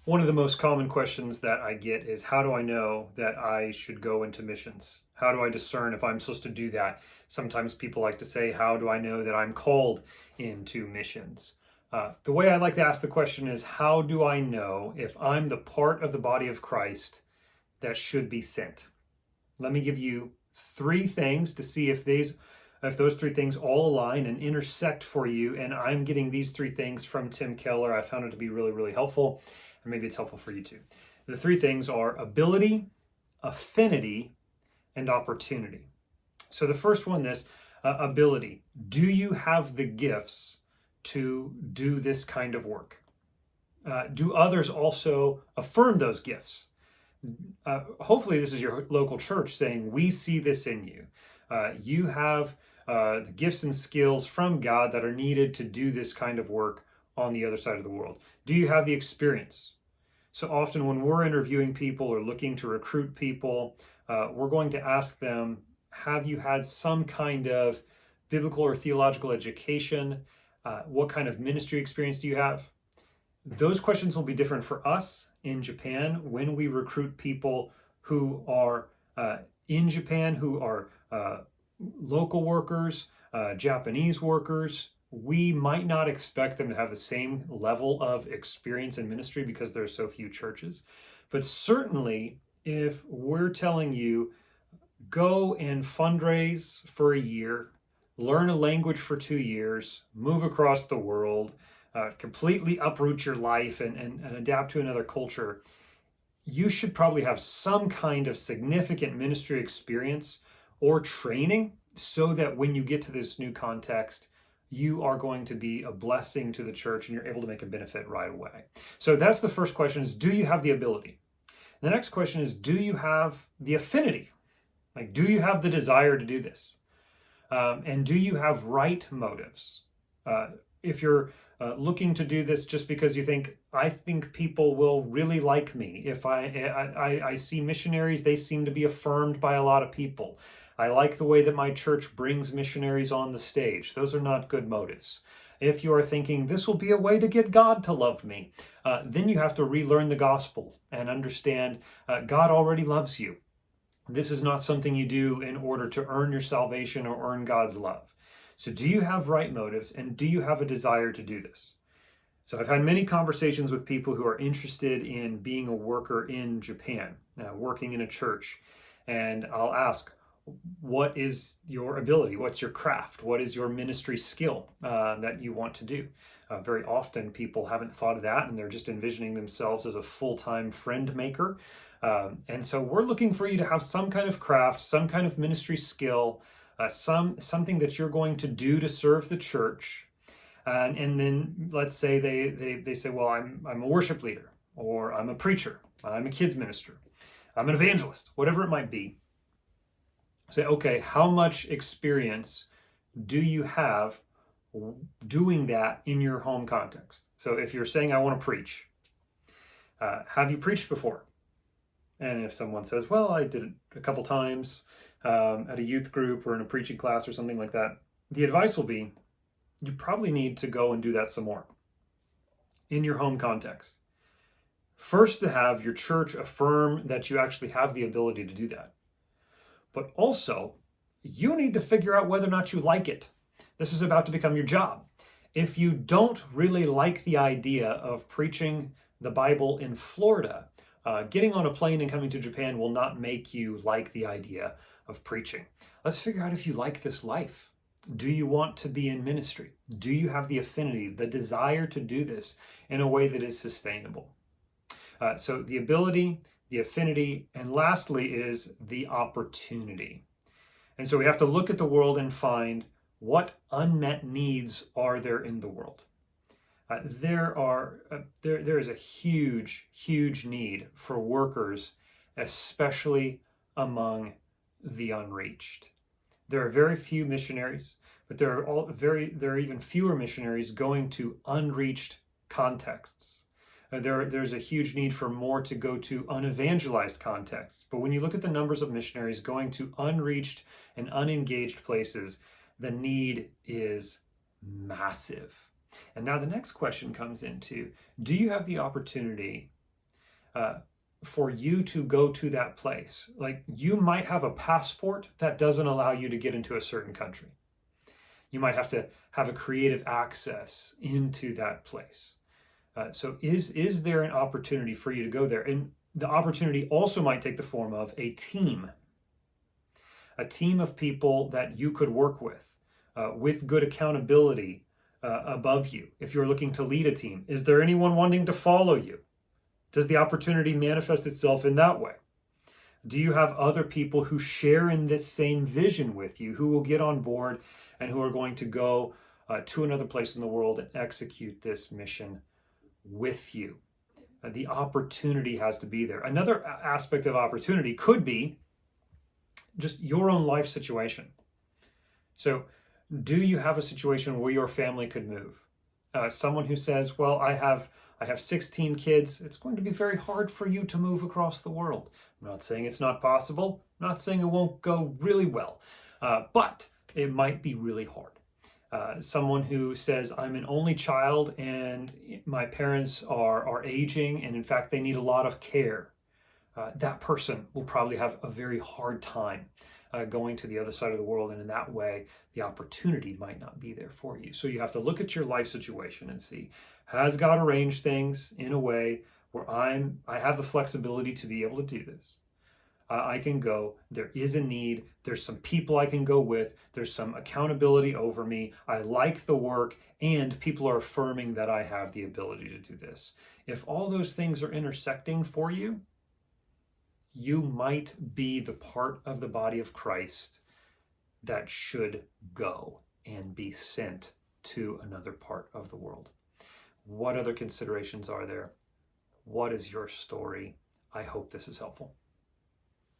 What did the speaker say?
One of the most common questions that I get is, how do I know that I should go into missions? How do I discern if I'm supposed to do that? Sometimes people like to say, how do I know that I'm called into missions? The way I like to ask the question is, how do I know if I'm the part of the body of Christ that should be sent? Let me give you three things to see if those three things all align and intersect for you. And I'm getting these three things from Tim Keller. I found it to be really, really helpful, and maybe it's helpful for you too. The three things are ability, affinity, and opportunity. So the first one, this ability. Do you have the gifts to do this kind of work? Do others also affirm those gifts? Hopefully this is your local church saying, we see this in you. You have the gifts and skills from God that are needed to do this kind of work on the other side of the world. Do you have the experience? So often when we're interviewing people or looking to recruit people, we're going to ask them, have you had some kind of biblical or theological education? What kind of ministry experience do you have? Those questions will be different for us in Japan when we recruit people who are in Japan, who are local workers, Japanese workers. We might not expect them to have the same level of experience in ministry because there are so few churches. But certainly, if we're telling you, go and fundraise for a year, learn a language for 2 years, move across the world, completely uproot your life and adapt to another culture, you should probably have some kind of significant ministry experience or training so that when you get to this new context, you are going to be a blessing to the church and you're able to make a benefit right away. So that's the first question, is, do you have the ability? The next question is, do you have the affinity? Like, do you have the desire to do this? And do you have right motives? If you're looking to do this just because you think, I think people will really like me. If I see missionaries, they seem to be affirmed by a lot of people. I like the way that my church brings missionaries on the stage. Those are not good motives. If you are thinking, this will be a way to get God to love me, then you have to relearn the gospel and understand God already loves you. This is not something you do in order to earn your salvation or earn God's love. So, do you have right motives and do you have a desire to do this? So, I've had many conversations with people who are interested in being a worker in Japan, working in a church, and I'll ask, what is your ability? What's your craft? What is your ministry skill that you want to do? Very often people haven't thought of that and they're just envisioning themselves as a full-time friend maker. And so we're looking for you to have some kind of craft, some kind of ministry skill, something that you're going to do to serve the church. And then let's say they say, well, I'm a worship leader, or I'm a preacher, I'm a kids minister, I'm an evangelist, whatever it might be. Say, okay, how much experience do you have doing that in your home context? So if you're saying, I want to preach, have you preached before? And if someone says, well, I did it a couple times at a youth group or in a preaching class or something like that, the advice will be, you probably need to go and do that some more in your home context. First, to have your church affirm that you actually have the ability to do that. But also, you need to figure out whether or not you like it. This is about to become your job. If you don't really like the idea of preaching the Bible in Florida, getting on a plane and coming to Japan will not make you like the idea of preaching. Let's figure out if you like this life. Do you want to be in ministry? Do you have the affinity, the desire to do this in a way that is sustainable? So the ability, the affinity, and lastly is the opportunity. And so we have to look at the world and find, what unmet needs are there in the world? There is a huge need for workers, especially among the unreached. There are very few missionaries, but there are even fewer missionaries going to unreached contexts. There's a huge need for more to go to unevangelized contexts. But when you look at the numbers of missionaries going to unreached and unengaged places, the need is massive. And now the next question comes into, do you have the opportunity uh, for you to go to that place. Like, you might have a passport that doesn't allow you to get into a certain country. You might have to have a creative access into that place. So is there an opportunity for you to go there? And the opportunity also might take the form of a team of people that you could work with good accountability above you. If you're looking to lead a team, is there anyone wanting to follow you? Does the opportunity manifest itself in that way? Do you have other people who share in this same vision with you, who will get on board and who are going to go to another place in the world and execute this mission with you? The opportunity has to be there. Another aspect of opportunity could be just your own life situation. So, do you have a situation where your family could move? Someone who says, "Well, I have 16 kids. It's going to be very hard for you to move across the world." I'm not saying it's not possible. I'm not saying it won't go really well, but it might be really hard. Someone who says, "I'm an only child and my parents are aging, and in fact, they need a lot of care." That person will probably have a very hard time going to the other side of the world. And in that way, the opportunity might not be there for you. So you have to look at your life situation and see, has God arranged things in a way where I have the flexibility to be able to do this? I can go. There is a need. There's some people I can go with. There's some accountability over me. I like the work, and people are affirming that I have the ability to do this. If all those things are intersecting for you, you might be the part of the body of Christ that should go and be sent to another part of the world. What other considerations are there? What is your story? I hope this is helpful.